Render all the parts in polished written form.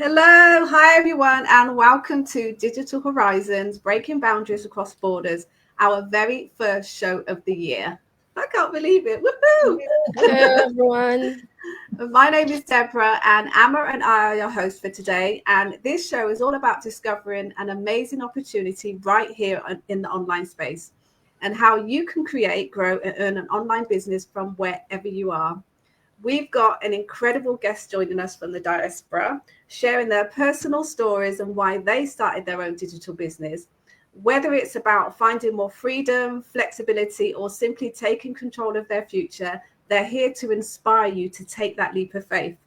Hello, hi everyone, and welcome to Digital Horizons Breaking Boundaries Across Borders, our very first show of the year. I can't believe it. Hello, Woohoo! everyone. My name is Deborah, and Amma and I are your hosts for today. And this show is all about discovering an amazing opportunity right here in the online space and how you can create, grow, and earn an online business from wherever you are. We've got an incredible guest joining us from the diaspora, sharing their personal stories and why they started their own digital business. Whether it's about finding more freedom, flexibility, or simply taking control of their future, they're here to inspire you to take that leap of faith.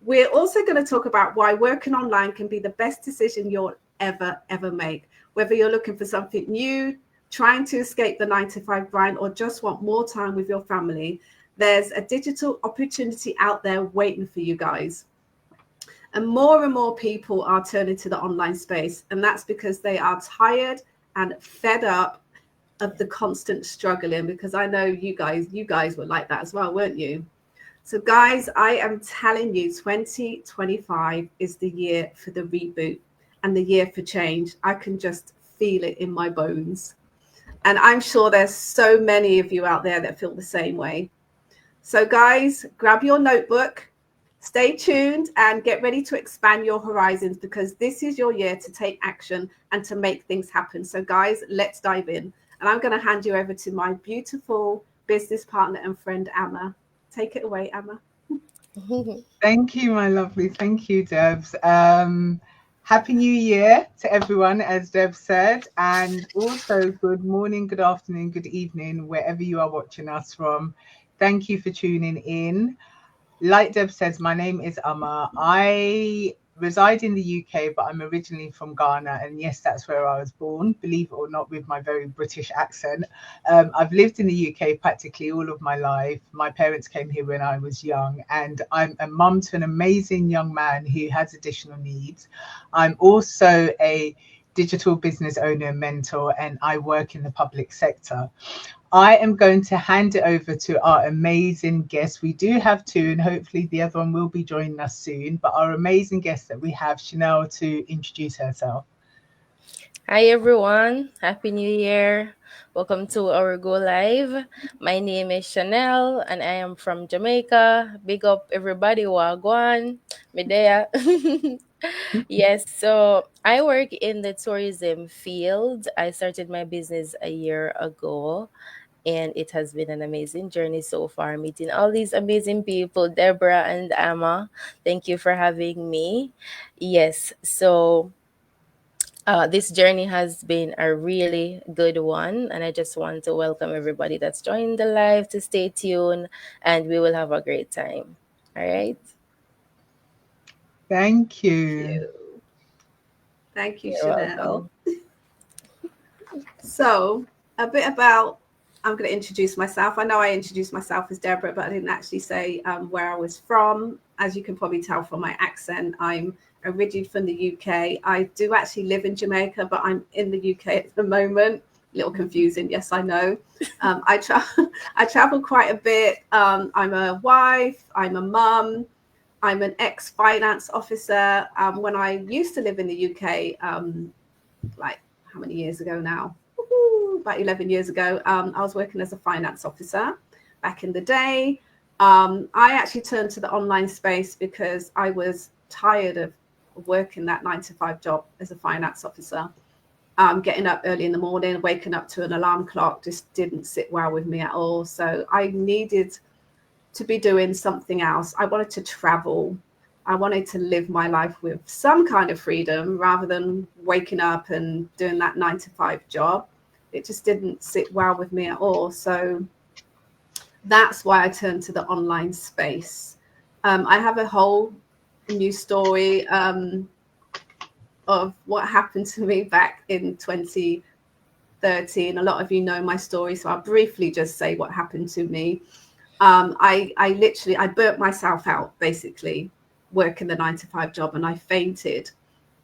We're also going to talk about why working online can be the best decision you'll ever make. Whether you're looking for something new, trying to escape the 9 to 5 grind, or just want more time with your family, there's a digital opportunity out there waiting for you guys. And more people are turning to the online space. And that's because they are tired and fed up of the constant struggling. Because I know you guys were like that as well, weren't you? So, guys, I am telling you, 2025 is the year for the reboot and the year for change. I can just feel it in my bones. And I'm sure there's so many of you out there that feel the same way. So, guys, grab your notebook, stay tuned, and get ready to expand your horizons because this is your year to take action and to make things happen. So, guys, let's dive in. And I'm going to hand you over to my beautiful business partner and friend, Amma. Take it away, Amma. Thank you, my lovely. Thank you, Debs. Happy New Year to everyone, as Deb said, and also good morning, good afternoon, good evening, wherever you are watching us from. Thank you for tuning in. Like Deb says, my name is Amma. I reside in the UK, but I'm originally from Ghana. And yes, that's where I was born, believe it or not, with my very British accent. I've lived in the UK practically all of my life. My parents came here when I was young, and I'm a mum to an amazing young man who has additional needs. I'm also a digital business owner and mentor, and I work in the public sector. I am going to hand it over to our amazing guest. We do have two, and hopefully the other one will be joining us soon. But our amazing guest that we have, Chanel, to introduce herself. Hi, everyone. Happy New Year. Welcome to our Go Live. My name is Chanel, and I am from Jamaica. Big up, everybody. Wagwan. Medea. Yes, so I work in the tourism field. I started my business a year ago. And it has been an amazing journey so far, meeting all these amazing people, Deborah and Emma. Thank you for having me. Yes, so this journey has been a really good one, and I just want to welcome everybody that's joined the live to stay tuned, and we will have a great time. All right. Thank Thank you. you. Thank you, You're Chanel. welcome. So, a bit about I'm going to introduce myself. I know I introduced myself as Deborah, but I didn't actually say where I was from. As you can probably tell from my accent, I'm originally from the UK. I do actually live in Jamaica, but I'm in the UK at the moment. A little confusing, yes, I know. I travel quite a bit. I'm a wife. I'm a mum. I'm an ex-finance officer. When I used to live in the UK, like how many years ago now? About 11 years ago, I was working as a finance officer back in the day. I actually turned to the online space because I was tired of working that 9 to 5 job as a finance officer. Getting up early in the morning, waking up to an alarm clock just didn't sit well with me at all. So I needed to be doing something else. I wanted to travel. I wanted to live my life with some kind of freedom rather than waking up and doing that 9 to 5 job. It just didn't sit well with me at all. So that's why I turned to the online space. I have a whole new story of what happened to me back in 2013. A lot of you know my story, so I'll briefly just say what happened to me. I burnt myself out basically working the 9 to 5 job, and I fainted.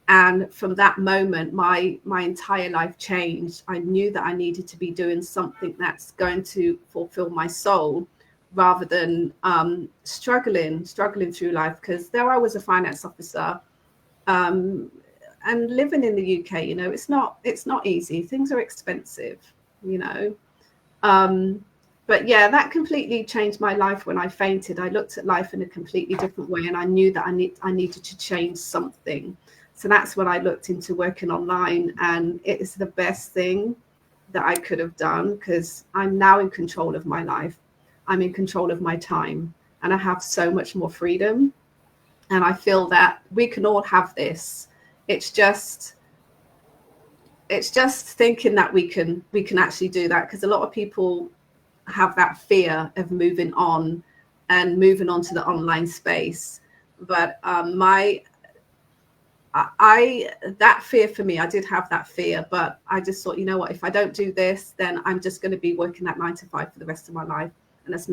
And from that moment, my entire life changed. I knew that I needed to be doing something that's going to fulfill my soul rather than struggling through life. Because though I was a finance officer, And living in the UK, you know, it's not easy. Things are expensive, you know. But yeah, that completely changed my life when I fainted. I looked at life in a completely different way, and I knew that I needed to change something. So that's when I looked into working online, and it is the best thing that I could have done, because I'm now in control of my life. I'm in control of my time, and I have so much more freedom. And I feel that we can all have this. It's just thinking that we can actually do that, because a lot of people have that fear of moving on and moving on to the online space. But that fear for me, I did have that fear, but I just thought, you know what, if I don't do this, then I'm just going to be working that 9 to 5 for the rest of my life, and that's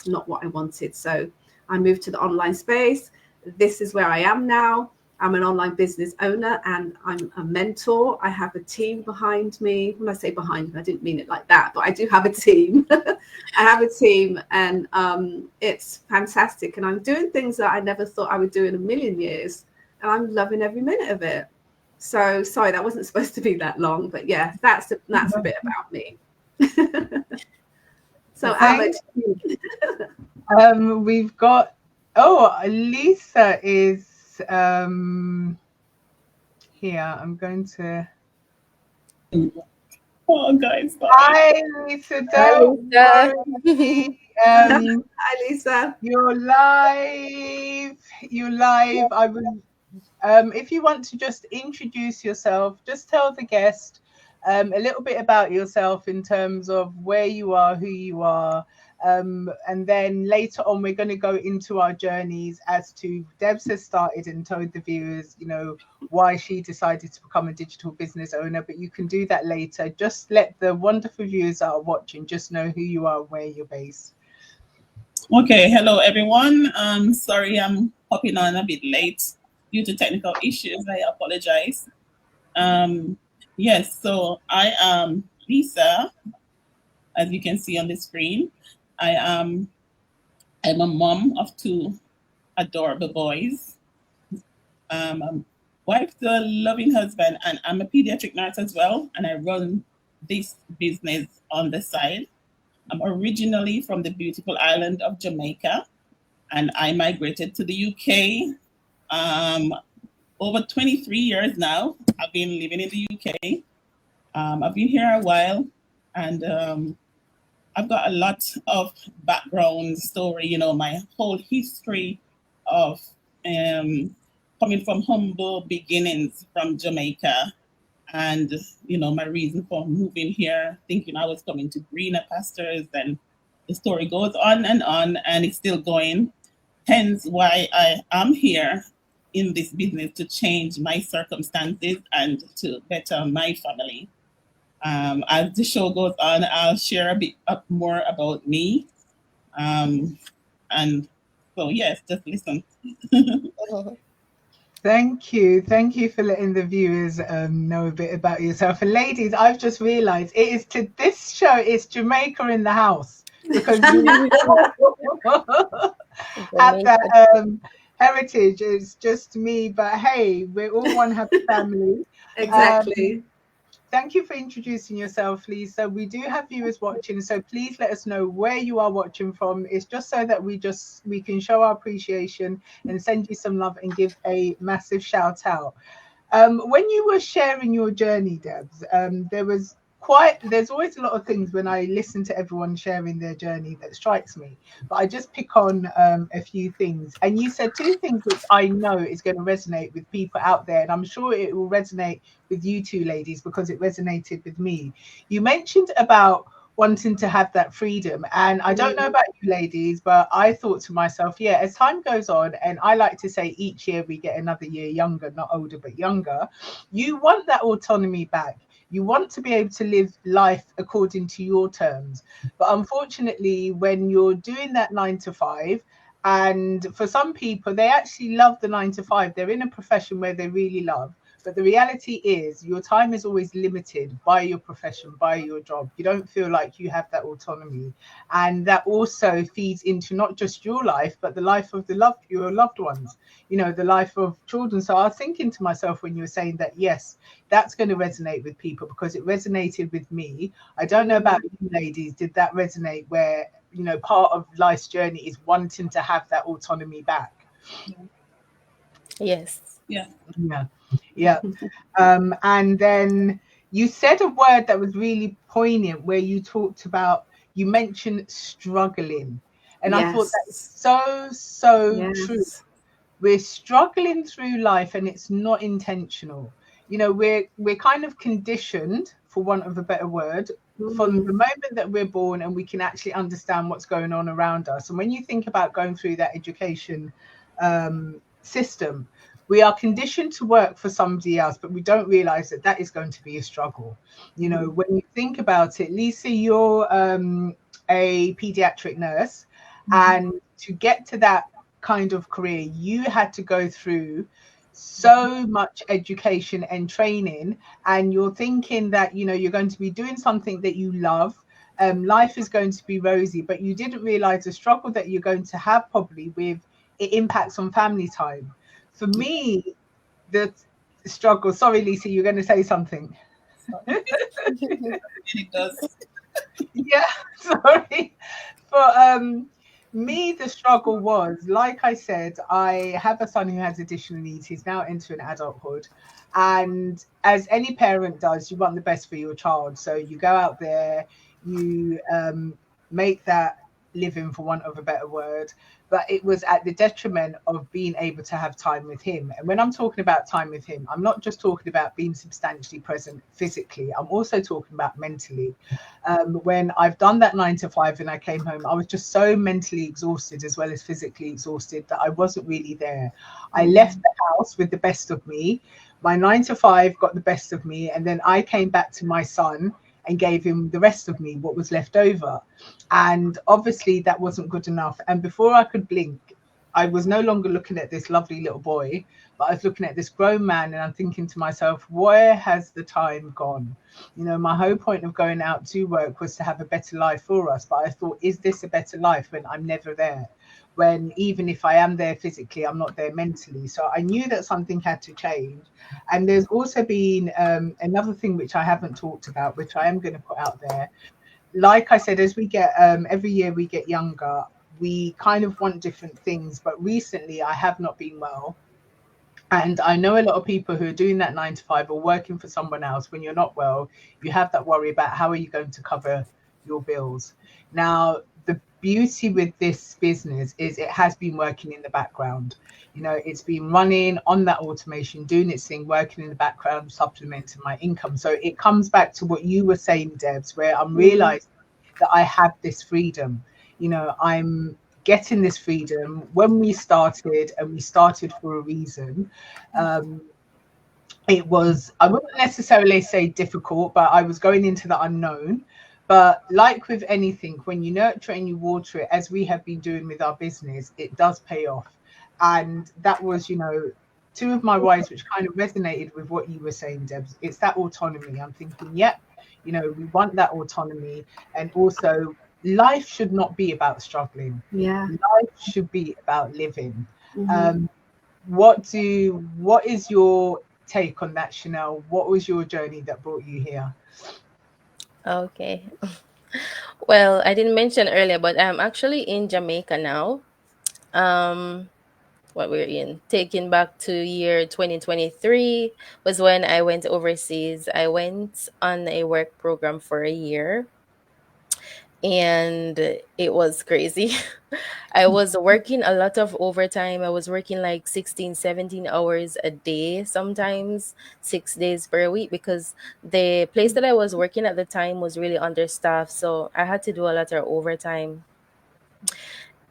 not what I wanted. So I moved to the online space. This is where I am now. I'm an online business owner, and I'm a mentor. I have a team behind me. When I say behind me, I didn't mean it like that, but I do have a team. I have a team, and it's fantastic. And I'm doing things that I never thought I would do in a million years, and I'm loving every minute of it. So sorry, that wasn't supposed to be that long, but yeah, that's a bit about me. So Alex, we've got Lisa is here. I'm going to. Oh, guys. Hi, Lisa. Hi, Lisa. Hi, Lisa. You're live. I was. If you want to just introduce yourself, just tell the guest a little bit about yourself in terms of where you are, who you are. And then later on, we're going to go into our journeys as to Debs has started and told the viewers, you know, why she decided to become a digital business owner. But you can do that later. Just let the wonderful viewers that are watching just know who you are, where you're based. Okay, hello everyone. Sorry, I'm hopping on a bit late due to technical issues. I apologize. Yes, so I am Lisa, as you can see on the screen. I'm a mom of 2 adorable boys. I'm wife to a loving husband, and I'm a pediatric nurse as well, and I run this business on the side. I'm originally from the beautiful island of Jamaica, and I migrated to the UK over 23 years now. I've been living in the UK. I've been here a while, and I've got a lot of background story, you know, my whole history of coming from humble beginnings from Jamaica. And, you know, my reason for moving here, thinking I was coming to greener pastures, and the story goes on, and it's still going. Hence why I am here in this business, to change my circumstances and to better my family. As the show goes on, I'll share a bit more about me. And so, yes, just listen. Thank you for letting the viewers know a bit about yourself. And ladies, I've just realized this show is Jamaica in the house, because we have that heritage. It's just me, but hey, we're all one happy family. Exactly. Thank you for introducing yourself, Lisa. We do have viewers watching, so please let us know where you are watching from. It's just so that we can show our appreciation and send you some love and give a massive shout out. When you were sharing your journey, Debs, there's always a lot of things when I listen to everyone sharing their journey that strikes me, but I just pick on a few things. And you said 2 things which I know is going to resonate with people out there, and I'm sure it will resonate with you 2 ladies, because it resonated with me. You mentioned about wanting to have that freedom, and I don't know about you ladies, but I thought to myself, yeah, as time goes on, and I like to say each year we get another year younger, not older but younger, you want that autonomy back. You want to be able to live life according to your terms. But unfortunately, when you're doing that 9 to 5, and for some people, they actually love the 9 to 5, they're in a profession where they really love, But the reality is your time is always limited by your profession, by your job. You don't feel like you have that autonomy. And that also feeds into not just your life, but the life of your loved ones, the life of children. So I was thinking to myself when you were saying that, yes, that's going to resonate with people because it resonated with me. I don't know about you ladies. Did that resonate where, part of life's journey is wanting to have that autonomy back? Yes. Yeah. And then you said a word that was really poignant where you mentioned struggling. And I thought that is so true. We're struggling through life and it's not intentional. We're kind of conditioned, for want of a better word, from the moment that we're born, and we can actually understand what's going on around us. And when you think about going through that education system, we are conditioned to work for somebody else, but we don't realize that is going to be a struggle. When you think about it, Lisa, you're a pediatric nurse, and to get to that kind of career, you had to go through so much education and training, and you're thinking that you're going to be doing something that you love. Life is going to be rosy, but you didn't realize the struggle that you're going to have probably with it impacts on family time. For me, the struggle, sorry Lisa, you're going to say something. It does. Yeah, sorry. For me, the struggle was, like I said, I have a son who has additional needs. He's now entering adulthood. And as any parent does, you want the best for your child. So you go out there, you make that living, for want of a better word. But it was at the detriment of being able to have time with him. And when I'm talking about time with him, I'm not just talking about being substantially present physically. I'm also talking about mentally. When I've done that 9 to 5 and I came home, I was just so mentally exhausted as well as physically exhausted that I wasn't really there. I left the house with the best of me. My 9 to 5 got the best of me. And then I came back to my son and gave him the rest of me, what was left over. And obviously that wasn't good enough. And before I could blink, I was no longer looking at this lovely little boy, but I was looking at this grown man, and I'm thinking to myself, where has the time gone? My whole point of going out to work was to have a better life for us. But I thought, is this a better life when I'm never there? When even if I am there physically, I'm not there mentally. So I knew that something had to change. And there's also been another thing which I haven't talked about, which I am going to put out there. Like I said, as we get every year we get younger, we kind of want different things. But recently I have not been well. And I know a lot of people who are doing that 9 to 5 or working for someone else. When you're not well, you have that worry about how are you going to cover your bills. Now, the beauty with this business is it has been working in the background. It's been running on that automation, doing its thing, working in the background, supplementing my income. So it comes back to what you were saying, Debs, where I'm realizing that I have this freedom. I'm getting this freedom. When we started, and we started for a reason, it was, I wouldn't necessarily say difficult, but I was going into the unknown. But like with anything, when you nurture and you water it, as we have been doing with our business, it does pay off. And that was, two of my whys, which kind of resonated with what you were saying, Debs. It's that autonomy. I'm thinking, yep, we want that autonomy. And also, life should not be about struggling. Yeah. Life should be about living. What is your take on that, Chanel? What was your journey that brought you here? Okay. Well, I didn't mention earlier, but I'm actually in Jamaica now. What we're in, taking back to year 2023 was when I went overseas. I went on a work program for a year, and it was crazy. I was working a lot of overtime. I was working like 16, 17 hours a day, sometimes 6 days per week, because the place that I was working at the time was really understaffed. So I had to do a lot of overtime.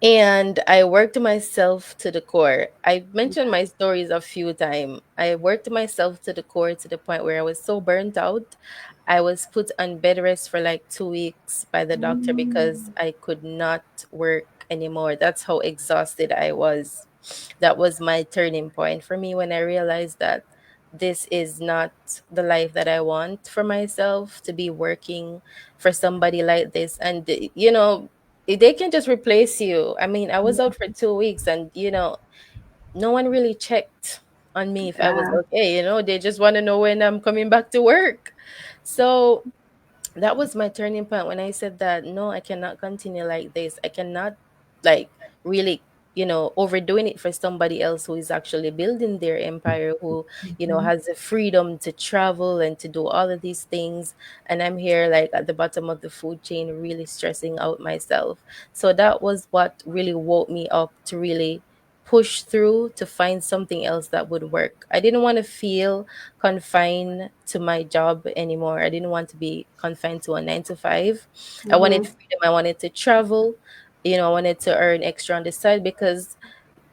And I worked myself to the core. I mentioned my stories a few times. I worked myself to the core to the point where I was so burnt out. I was put on bed rest for like 2 weeks by the doctor because I could not work anymore. That's how exhausted I was. That was my turning point for me when I realized that this is not the life that I want for myself, to be working for somebody like this. And, they can just replace you. I mean, I was out for 2 weeks and, no one really checked on me if I was Yeah. okay. They just want to know when I'm coming back to work. So that was my turning point when I said that no, I cannot continue like this. I cannot, like, really, overdoing it for somebody else who is actually building their empire, who, Mhm. has the freedom to travel and to do all of these things. And I'm here, like, at the bottom of the food chain, really stressing out myself. So that was what really woke me up to really push through to find something else that would work. I didn't want to feel confined to my job anymore. I didn't want to be confined to a 9 to 5. I wanted Mhm. freedom. I wanted to travel. I wanted to earn extra on the side because,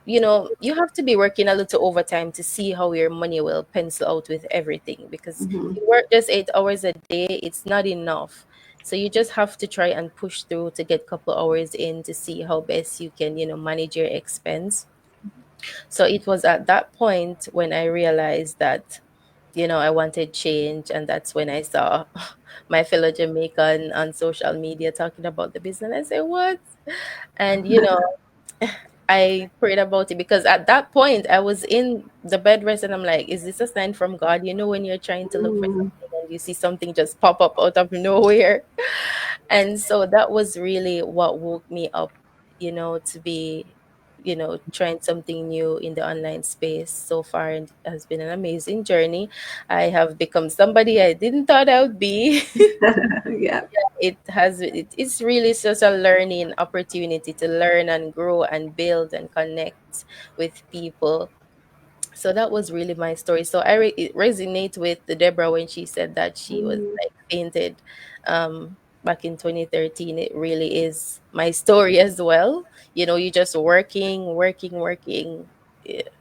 you have to be working a little overtime to see how your money will pencil out with everything. Because if Mhm. you work just 8 hours a day, it's not enough. So you just have to try and push through to get a couple hours in to see how best you can, manage your expense. So it was at that point when I realized that, I wanted change. And that's when I saw my fellow Jamaican on social media talking about the business. I said, what? And, I prayed about it because at that point I was in the bed rest and I'm like, is this a sign from God? When you're trying to look for Mhm. something and you see something just pop up out of nowhere. And so that was really what woke me up, to be, trying something new in the online space so far. And it has been an amazing journey. I have become somebody I didn't thought I would be. Yeah. It's really such a learning opportunity to learn and grow and build and connect with people. So that was really my story. So it resonate with the Deborah when she said that she was Mhm. like fainted back in 2013. It really is my story as well. You just working.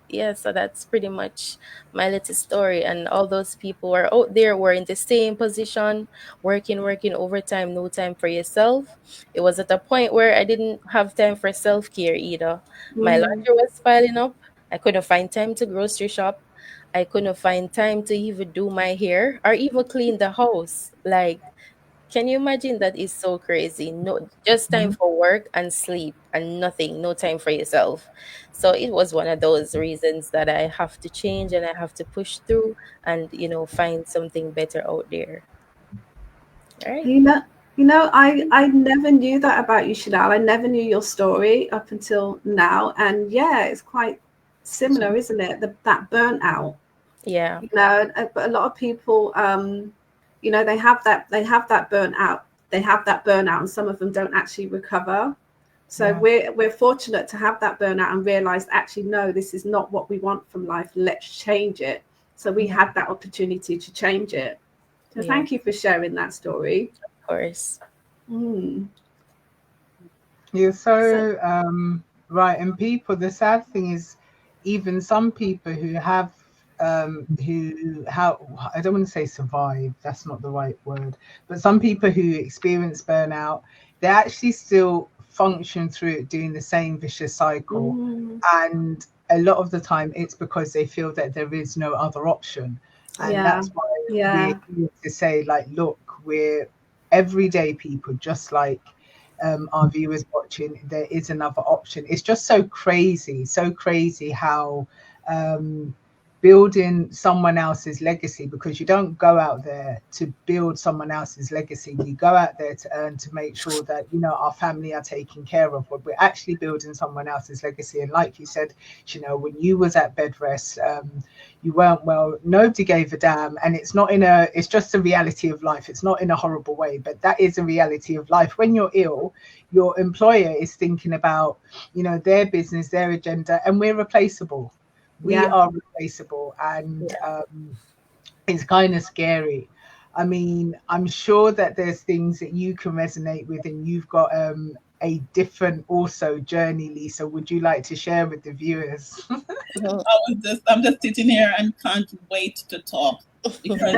Yeah, so that's pretty much my little story. And all those people were out there were in the same position, working overtime, no time for yourself. It was at a point where I didn't have time for self-care either. My Mhm. laundry was piling up. I couldn't find time to grocery shop. I couldn't find time to even do my hair or even clean the house. Like, can you imagine? That is so crazy. No, just time Mhm. for work and sleep and nothing, no time for yourself. So it was one of those reasons that I have to change and I have to push through and, find something better out there. All right. You know, I never knew that about you, Chanel. I never knew your story up until now, and yeah, it's quite similar, isn't it? That burnout. Yeah. But a lot of people, they have that burnout. They have that burnout, and some of them don't actually recover. So Yeah. we're fortunate to have that burnout and realize actually no, this is not what we want from life. Let's change it. So we Yeah. had that opportunity to change it. So Yeah. thank you for sharing that story. Of course. Mm. You're So, so right. And people, the sad thing is, even some people who have, who how I don't want to say survive, that's not the right word, but some people who experience burnout, they actually still function through it doing the same vicious cycle. mm, And a lot of the time it's because they feel that there is no other option. And yeah, that's why we're yeah, here to say, like, look, we're everyday people, just like our viewers watching. There is another option. It's just so crazy how um, building someone else's legacy, because you don't go out there to build someone else's legacy. We go out there to earn, to make sure that, our family are taken care of, but we're actually building someone else's legacy. And like you said, when you was at bed rest, you weren't well, nobody gave a damn. And it's just a reality of life. It's not in a horrible way, but that is a reality of life. When you're ill, your employer is thinking about, their business, their agenda, and we're replaceable. We yeah. are replaceable. And it's kind of scary. I mean, I'm sure that there's things that you can resonate with, and you've got a different also journey, Lisa. Would you like to share with the viewers? Mhm. I'm just sitting here and can't wait to talk because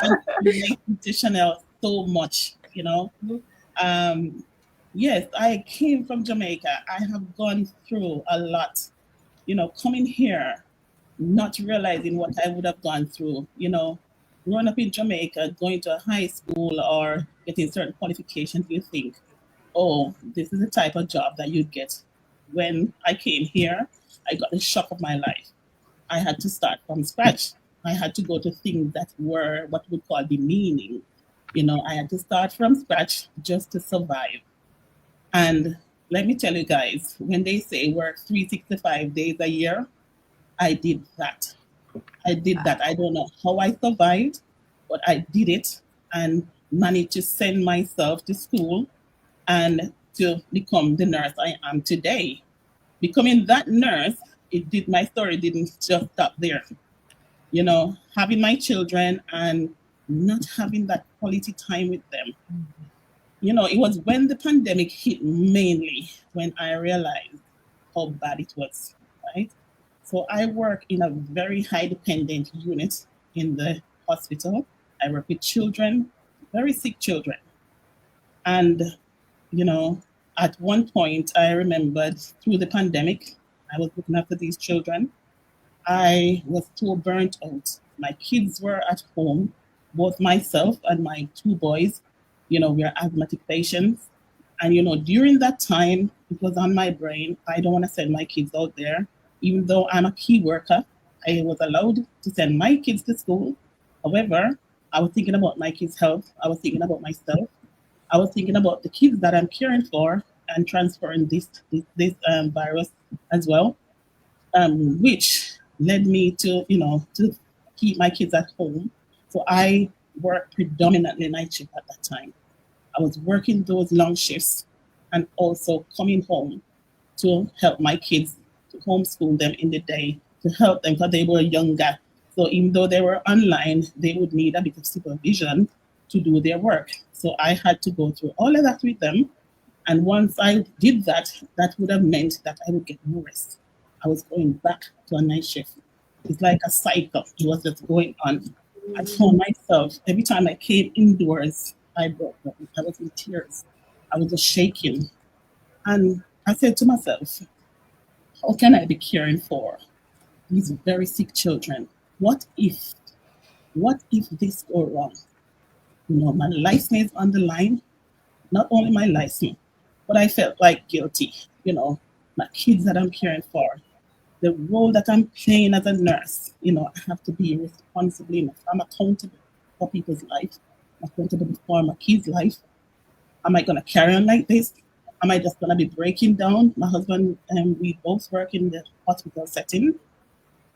I'm relating to Chanel so much, Um, yes, I came from Jamaica. I have gone through a lot, coming here, not realizing what I would have gone through. Growing up in Jamaica, going to a high school or getting certain qualifications, you think, oh, this is the type of job that you'd get. When I came here, I got the shock of my life. I had to start from scratch. I had to go to things that were what we call demeaning. I had to start from scratch just to survive. And let me tell you guys, when they say work 365 days a year, I did that. I did that. I don't know how I survived, but I did it and managed to send myself to school and to become the nurse I am today. Becoming that nurse, my story didn't just stop there. Having my children and not having that quality time with them. It was when the pandemic hit mainly when I realized how bad it was, right? So I work in a very high dependent unit in the hospital. I work with children, very sick children. And, at one point I remembered through the pandemic, I was looking after these children. I was so burnt out. My kids were at home, both myself and my two boys. We are asthmatic patients. And, during that time, it was on my brain. I don't want to send my kids out there. Even though I'm a key worker, I was allowed to send my kids to school. However, I was thinking about my kids' health. I was thinking about myself. I was thinking about the kids that I'm caring for and transferring this virus as well, which led me to keep my kids at home. So I worked predominantly night shift at that time. I was working those long shifts and also coming home to help my kids, to homeschool them in the day, to help them because they were younger. So even though they were online, they would need a bit of supervision to do their work. So I had to go through all of that with them. And once I did that, that would have meant that I would get no rest. I was going back to a night shift. It's like a cycle. It was just going on. I found myself, every time I came indoors, I broke down. I was in tears. I was just shaking. And I said to myself, how can I be caring for these very sick children? What if this go wrong? My license on the line, not only my license, but I felt like guilty. My kids that I'm caring for, the role that I'm playing as a nurse, I have to be responsible enough. I'm accountable for people's life. I'm accountable for my kids' life. Am I going to carry on like this? Am I just going to be breaking down? My husband and we both work in the hospital setting.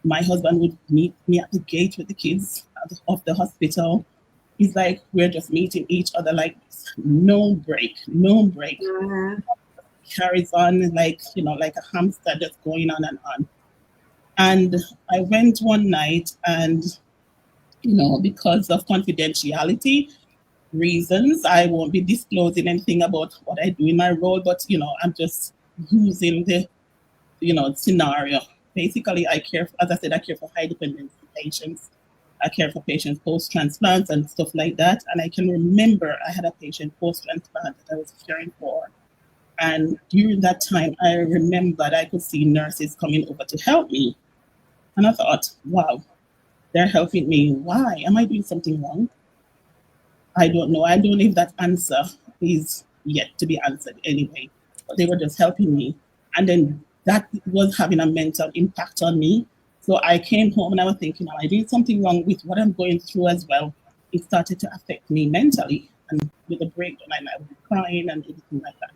My husband would meet me at the gate with the kids of the hospital. He's like, we're just meeting each other like this. No break. Carries on like a hamster just going on and on. And I went one night and, because of confidentiality reasons, I won't be disclosing anything about what I do in my role, but, I'm just using the, scenario. Basically, I care for high dependency patients. I care for patients post-transplant and stuff like that. And I can remember I had a patient post-transplant that I was caring for. And during that time, I remembered I could see nurses coming over to help me. And I thought, wow, they're helping me. Why? Am I doing something wrong? I don't know. I don't know if that answer is yet to be answered anyway. But they were just helping me. And then that was having a mental impact on me. So I came home and I was thinking, am I doing something wrong with what I'm going through as well? It started to affect me mentally. And with a breakdown, I was crying and everything like that.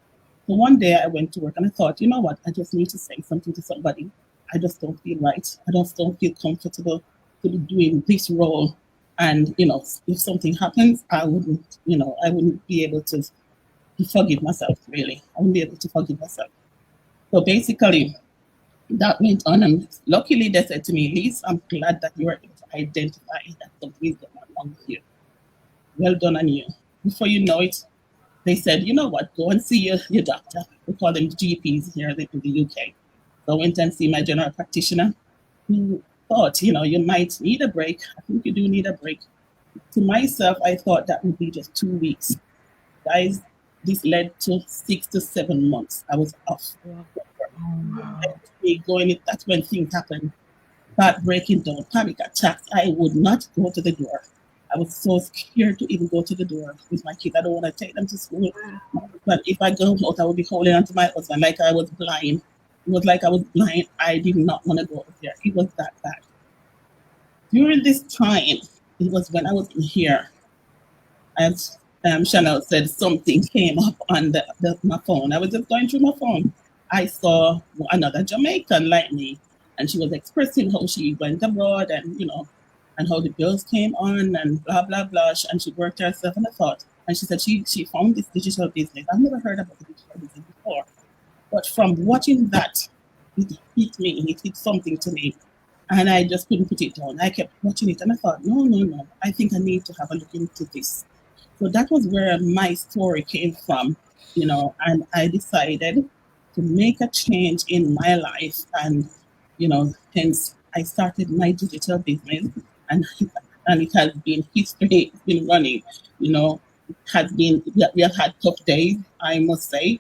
So one day I went to work and I thought, you know what? I just need to say something to somebody. I just don't feel right. I just don't feel comfortable to be doing this role. And, if something happens, I wouldn't be able to forgive myself, really. I wouldn't be able to forgive myself. So basically, that went on. And luckily, they said to me, Lise, I'm glad that you were able to identify that something is going on with you. Well done on you. Before you know it, they said, you know what, go and see your doctor. We call them GPs here in the UK. So I went and see my general practitioner who thought, you might need a break. I think you do need a break. To myself, I thought that would be just 2 weeks. Guys, this led to 6 to 7 months. I was off. That's when things happened. start breaking down, panic attacks, I would not go to the door. I was so scared to even go to the door with my kids. I don't want to take them to school. But if I go out, I would be holding on to my husband like I was blind. It was like I was blind. I did not want to go out there. It was that bad. During this time, it was when I was in here, as Chanel said, something came up on my phone. I was just going through my phone. I saw another Jamaican like me, and she was expressing how she went abroad and, and how the bills came on and blah, blah, blah. And she worked herself, and I thought, and she said she found this digital business. I've never heard about the digital business before. But from watching that, it hit me, it hit something to me. And I just couldn't put it down. I kept watching it and I thought, no, I think I need to have a look into this. So that was where my story came from, and I decided to make a change in my life. And, hence I started my digital business, and it has been history, it's been running, it has been, we have had tough days, I must say,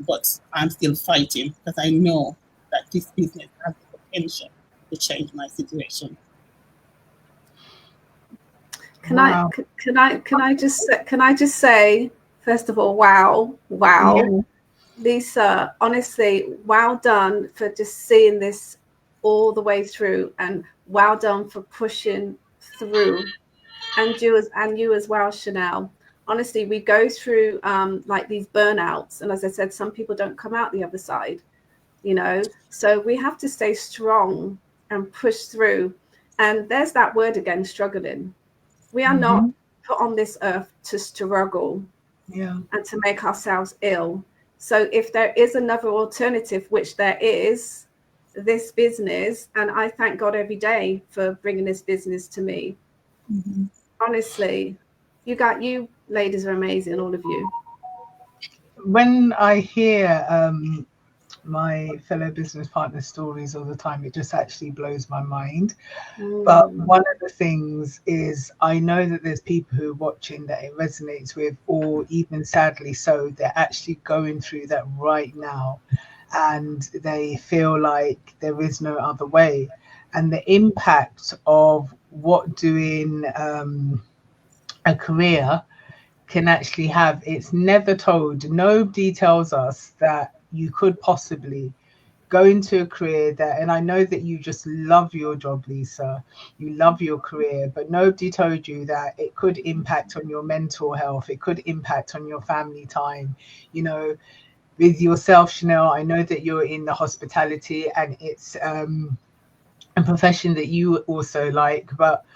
but I'm still fighting because I know that this business has the potential to change my situation. Can I just say, first of all, wow, Yeah. Lisa, honestly, well done for just seeing this all the way through, and well done for pushing through, and you as well, Chanel. Honestly, we go through like these burnouts, and as I said, some people don't come out the other side, so we have to stay strong and push through. And there's that word again, struggling. We are not put on this earth to struggle and to make ourselves ill. So if there is another alternative, which there is, this business, and I thank God every day for bringing this business to me. Honestly, you ladies are amazing, all of you. When I hear my fellow business partner stories all the time, it just actually blows my mind. But one of the things is, I know that there's people who are watching that it resonates with, or even sadly so, they're actually going through that right now, and they feel like there is no other way. And the impact of what doing a career can actually have, it's never told. Nobody tells us that you could possibly go into a career that, and I know that you just love your job, Lisa, you love your career, but nobody told you that it could impact on your mental health, it could impact on your family time. With yourself, Chanel, I know that you're in the hospitality, and it's a profession that you also like, but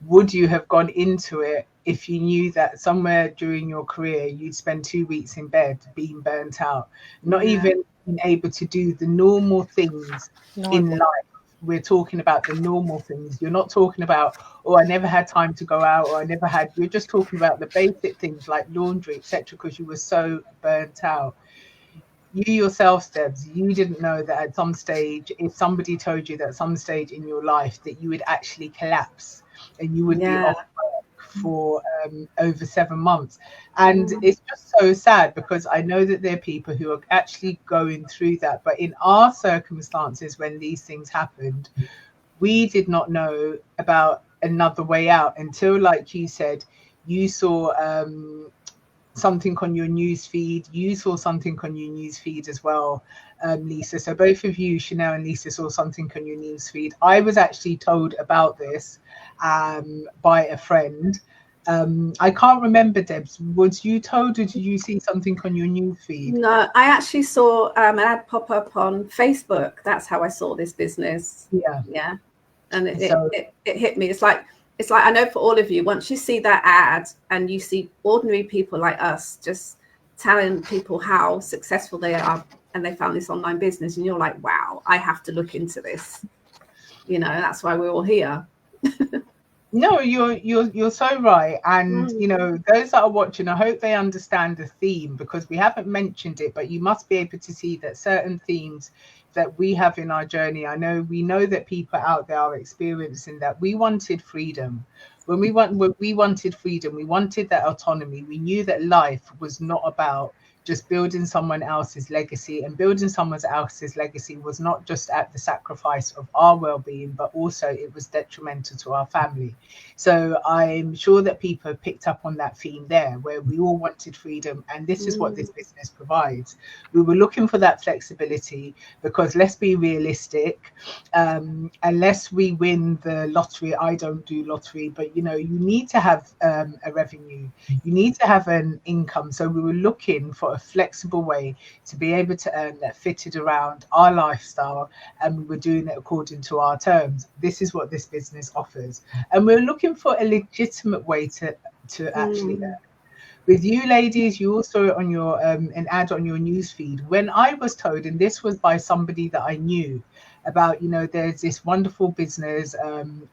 would you have gone into it if you knew that somewhere during your career you'd spend 2 weeks in bed being burnt out, not even being able to do the normal things in life? We're talking about the normal things. You're not talking about, I never had time to go out, or you're just talking about the basic things like laundry, etc., because you were so burnt out. You yourself, Debs, you didn't know that at some stage, if somebody told you that at some stage in your life that you would actually collapse and you would be off work for over 7 months. And it's just so sad, because I know that there are people who are actually going through that. But in our circumstances, when these things happened, we did not know about another way out until, like you said, you saw something on your news feed. You saw something on your news feed as well, Lisa. So both of you, Chanel and Lisa, saw something on your news feed. I was actually told about this by a friend. I can't remember, Debs, was you told, or did you see something on your news feed? No, I actually saw an ad pop up on Facebook. That's how I saw this business. Yeah. And it hit me. It's like I know for all of you, once you see that ad and you see ordinary people like us just telling people how successful they are and they found this online business, and you're like, wow, I have to look into this. That's why we're all here. No, you're so right. And those that are watching, I hope they understand the theme, because we haven't mentioned it, but you must be able to see that certain themes that we have in our journey. We know that people out there are experiencing that. We wanted freedom. When we wanted freedom, we wanted that autonomy. We knew that life was not about just building someone else's legacy, and building someone else's legacy was not just at the sacrifice of our well-being, but also it was detrimental to our family. So I'm sure that people have picked up on that theme there, where we all wanted freedom, and this is what this business provides. We were looking for that flexibility because, let's be realistic, unless we win the lottery, I don't do lottery, but you know, you need to have a revenue, you need to have an income. So we were looking for a flexible way to be able to earn that fitted around our lifestyle, and we were doing it according to our terms. This is what this business offers, and we're looking for a legitimate way to actually earn. With you ladies, you also on your an ad on your newsfeed. When I was told, and this was by somebody that I knew about, you know, there's this wonderful business,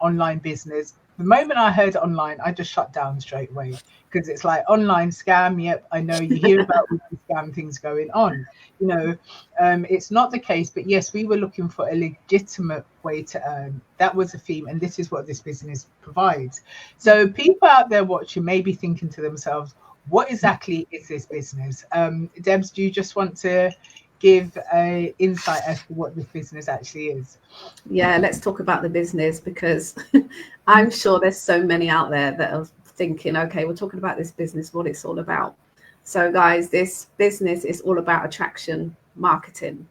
online business. The moment I heard online, I just shut down straight away, because it's like online scam. Yep, I know you hear about all these scam things going on. You know, it's not the case, but yes, we were looking for a legitimate way to earn. That was a theme, and this is what this business provides. So people out there watching may be thinking to themselves, what exactly is this business? Debs, do you just want to give an insight as to what this business actually is? Yeah, let's talk about the business, because I'm sure there's so many out there that are thinking, okay, we're talking about this business, what it's all about. So guys, this business is all about attraction marketing.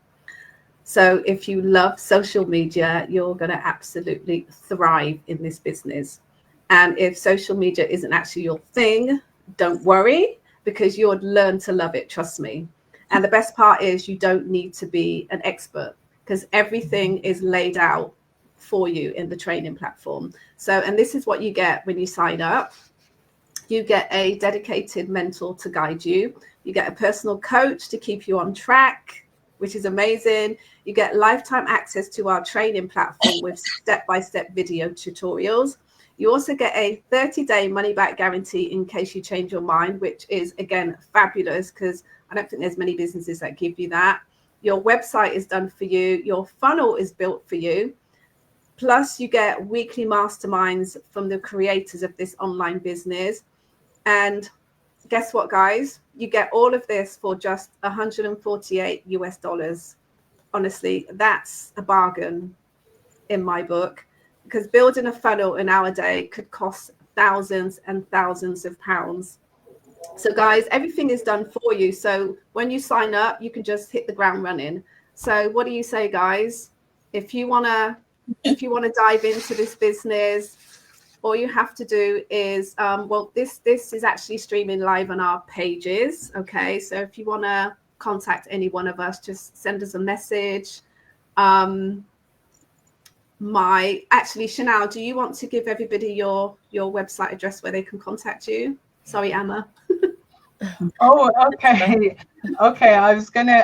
So if you love social media, you're going to absolutely thrive in this business. And if social media isn't actually your thing, don't worry, because you'll learn to love it, trust me. And the best part is you don't need to be an expert, because everything is laid out for you in the training platform. So, and this is what you get when you sign up. You get a dedicated mentor to guide you. You get a personal coach to keep you on track, which is amazing. You get lifetime access to our training platform with step-by-step video tutorials. You also get a 30-day money-back guarantee in case you change your mind, which is, again, fabulous, because I don't think there's many businesses that give you that. Your website is done for you. Your funnel is built for you. Plus, you get weekly masterminds from the creators of this online business. And guess what, guys? You get all of this for just $148 US. Honestly, that's a bargain in my book, because building a funnel in our day could cost thousands and thousands of pounds. So guys, everything is done for you. So when you sign up, you can just hit the ground running. So what do you say, guys? If you want to dive into this business, all you have to do is, this is actually streaming live on our pages. Okay. So if you want to contact any one of us, just send us a message. Chanel, do you want to give everybody your website address where they can contact you? Sorry, Emma. Oh, okay. Okay, I was gonna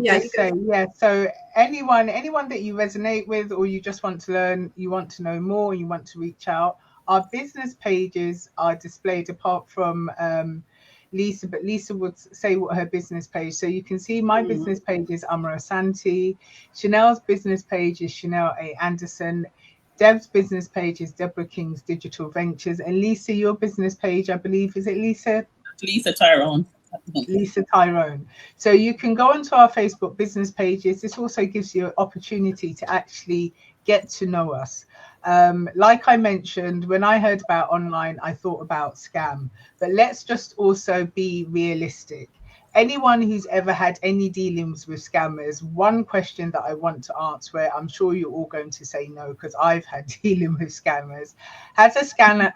just say, yeah, so anyone that you resonate with, or you just want to learn, you want to know more, you want to reach out, our business pages are displayed apart from Lisa, but Lisa would say what her business page. So you can see my business page is Amara Santi. Chanel's business page is Chanel A. Anderson. Deb's business page is Deborah King's Digital Ventures. And Lisa, your business page, I believe, is it Lisa? Lisa Tyrone. Lisa Tyrone. So you can go onto our Facebook business pages. This also gives you an opportunity to actually get to know us. Like I mentioned, when I heard about online, I thought about scam. But let's just also be realistic. Anyone who's ever had any dealings with scammers, one question that I want to answer, I'm sure you're all going to say no, because I've had dealing with scammers. Has a scammer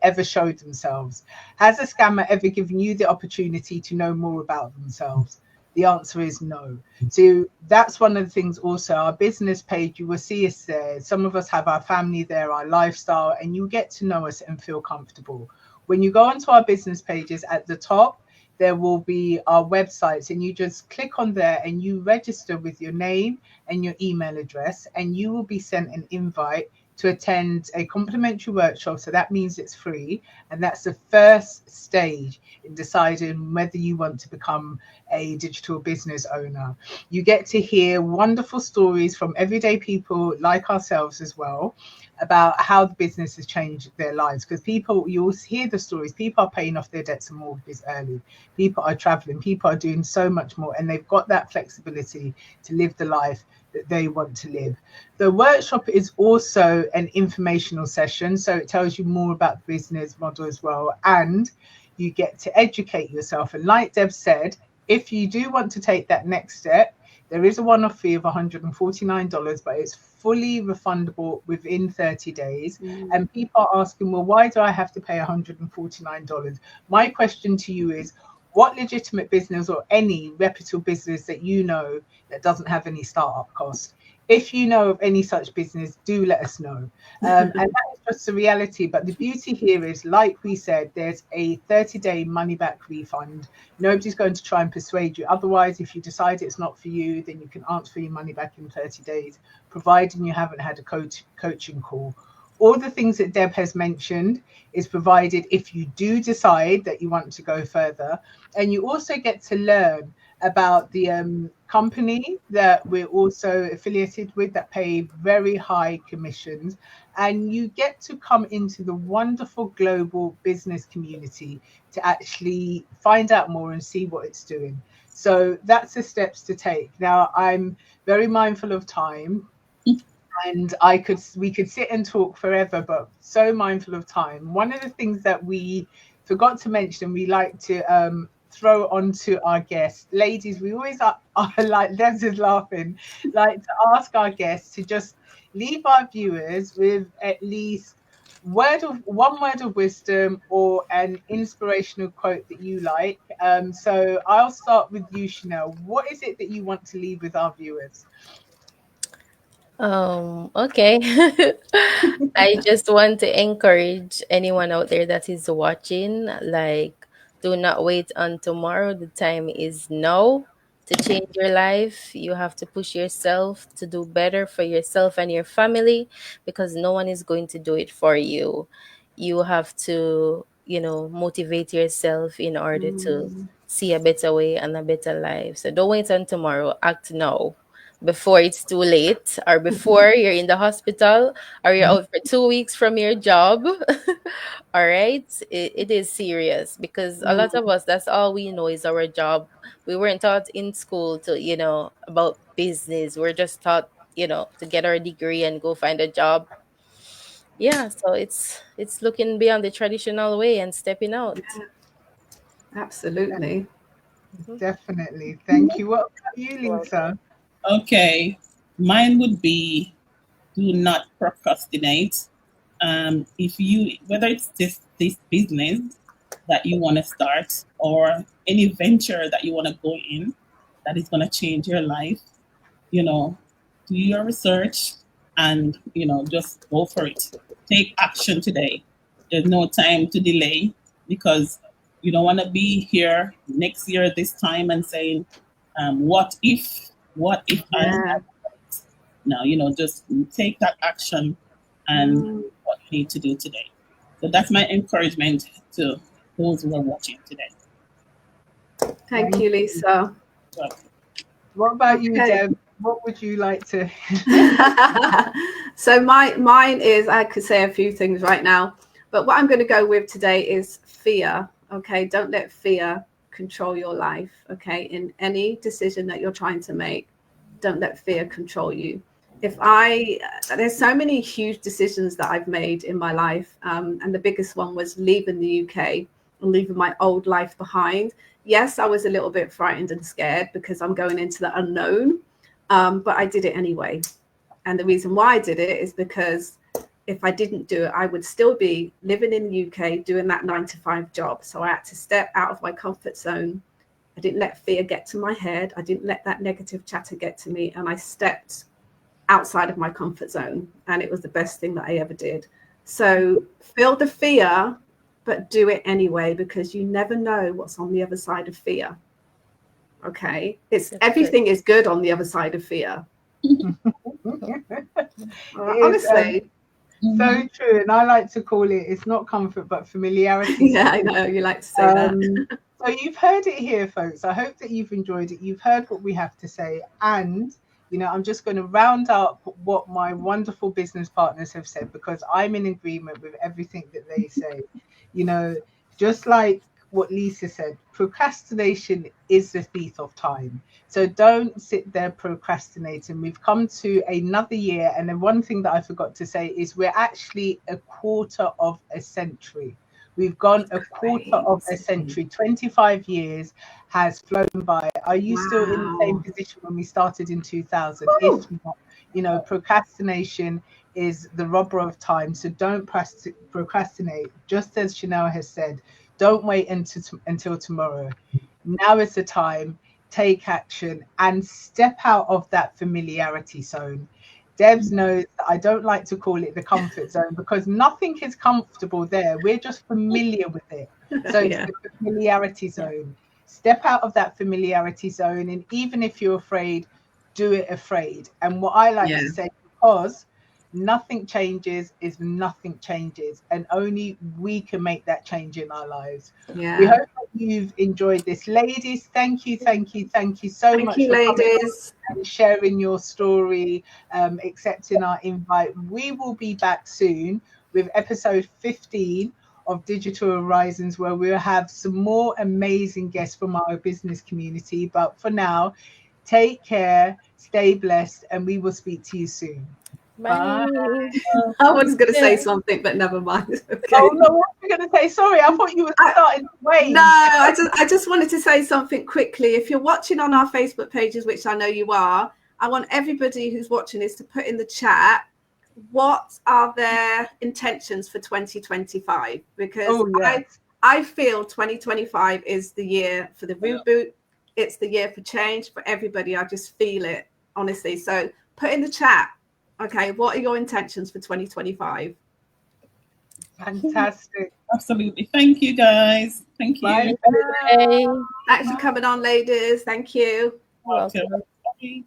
ever showed themselves? Has a scammer ever given you the opportunity to know more about themselves? The answer is no. So that's one of the things also, our business page, you will see us there. Some of us have our family there, our lifestyle, and you get to know us and feel comfortable. When you go onto our business pages, at the top, there will be our websites, and you just click on there and you register with your name and your email address, and you will be sent an invite to attend a complimentary workshop. So that means it's free. And that's the first stage in deciding whether you want to become a digital business owner. You get to hear wonderful stories from everyday people like ourselves as well about how the business has changed their lives. Because people, you'll hear the stories, people are paying off their debts and mortgages early. People are traveling, people are doing so much more, and they've got that flexibility to live the life that they want to live. The workshop is also an informational session, so it tells you more about the business model as well, and you get to educate yourself. And like Deb said, if you do want to take that next step, there is a one-off fee of $149, but it's fully refundable within 30 days. And people are asking, well, why do I have to pay $149? My question to you is, what legitimate business or any reputable business that you know that doesn't have any startup cost? If you know of any such business, do let us know. And that is just the reality. But the beauty here is, like we said, there's a 30-day money-back refund. Nobody's going to try and persuade you. Otherwise, if you decide it's not for you, then you can ask for your money back in 30 days, providing you haven't had a coaching call. All the things that Deb has mentioned is provided if you do decide that you want to go further. And you also get to learn about the company that we're also affiliated with that pay very high commissions. And you get to come into the wonderful global business community to actually find out more and see what it's doing. So that's the steps to take. Now, I'm very mindful of time. And we could sit and talk forever, but so mindful of time. One of the things that we forgot to mention, we like to throw onto our guests, ladies, we always are like, Des is laughing, like to ask our guests to just leave our viewers with at least one word of wisdom or an inspirational quote that you like. So I'll start with you, Chanel. What is it that you want to leave with our viewers? Okay. I just want to encourage anyone out there that is watching, like, do not wait on tomorrow. The time is now to change your life. You have to push yourself to do better for yourself and your family, because no one is going to do it for you. You have to, motivate yourself in order to see a better way and a better life. So don't wait on tomorrow. Act now, before it's too late, or before you're in the hospital, or you're out for 2 weeks from your job. All right, it is serious, because a lot of us, that's all we know is our job. We weren't taught in school to about business. We're just taught to get our degree and go find a job. Yeah, so it's looking beyond the traditional way and stepping out. Absolutely. Definitely. Thank you. What about you, Lisa? Okay, mine would be, do not procrastinate. If you, whether it's this business that you want to start, or any venture that you want to go in that is going to change your life, do your research and just go for it. Take action today. There's no time to delay, because you don't want to be here next year this time and saying, what if I had it? No, just take that action and what you need to do today. So that's my encouragement to those who are watching today. Thank you, Lisa. What about you, Deb? What would you like to? So mine is, I could say a few things right now, but what I'm going to go with today is fear. Okay, don't let fear control your life. Okay, in any decision that you're trying to make, don't let fear control you. There's so many huge decisions that I've made in my life, and the biggest one was leaving the UK and leaving my old life behind. Yes, I was a little bit frightened and scared because I'm going into the unknown, but I did it anyway. And the reason why I did it is because if I didn't do it, I would still be living in the UK doing that 9-to-5 job. So I had to step out of my comfort zone. I didn't let fear get to my head. I didn't let that negative chatter get to me. And I stepped outside of my comfort zone. And it was the best thing that I ever did. So feel the fear, but do it anyway, because you never know what's on the other side of fear. Okay. Everything is good on the other side of fear. Honestly. So true. And I like to call it, it's not comfort, but familiarity. Yeah, I know. You like to say that. So you've heard it here, folks. I hope that you've enjoyed it. You've heard what we have to say. And, you know, I'm just going to round up what my wonderful business partners have said, because I'm in agreement with everything that they say. You know, just like what Lisa said, procrastination is the thief of time. So don't sit there procrastinating. We've come to another year. And then one thing that I forgot to say is we're actually a quarter of a century. We've gone a quarter of a century. 25 years has flown by. Are you still in the same position when we started in 2000? If not, you know, procrastination is the robber of time. So don't procrastinate. Just as Chanel has said, don't wait until tomorrow. Now is the time. Take action and step out of that familiarity zone. Debs knows that I don't like to call it the comfort zone, because nothing is comfortable there. We're just familiar with it. So it's the familiarity zone. Step out of that familiarity zone. And even if you're afraid, do it afraid. And what I like to say, because nothing changes if nothing changes, and only we can make that change in our lives. We hope that you've enjoyed this. Ladies, thank you so much for ladies and sharing your story, accepting our invite. We will be back soon with episode 15 of Digital Horizons, where we'll have some more amazing guests from our business community. But for now, take care, stay blessed, and we will speak to you soon. Bye. I was going to say something, but never mind. Okay. Oh no, what were you going to say? Sorry, I thought you were starting to wait. No, I just wanted to say something quickly. If you're watching on our Facebook pages, which I know you are, I want everybody who's watching this to put in the chat, what are their intentions for 2025? Because I feel 2025 is the year for the reboot. It's the year for change for everybody. I just feel it, honestly. So put in the chat. Okay, what are your intentions for 2025? Fantastic. Absolutely. Thank you, guys. Thank you. Bye. Thanks for coming on, ladies. Thank you. Welcome. Bye.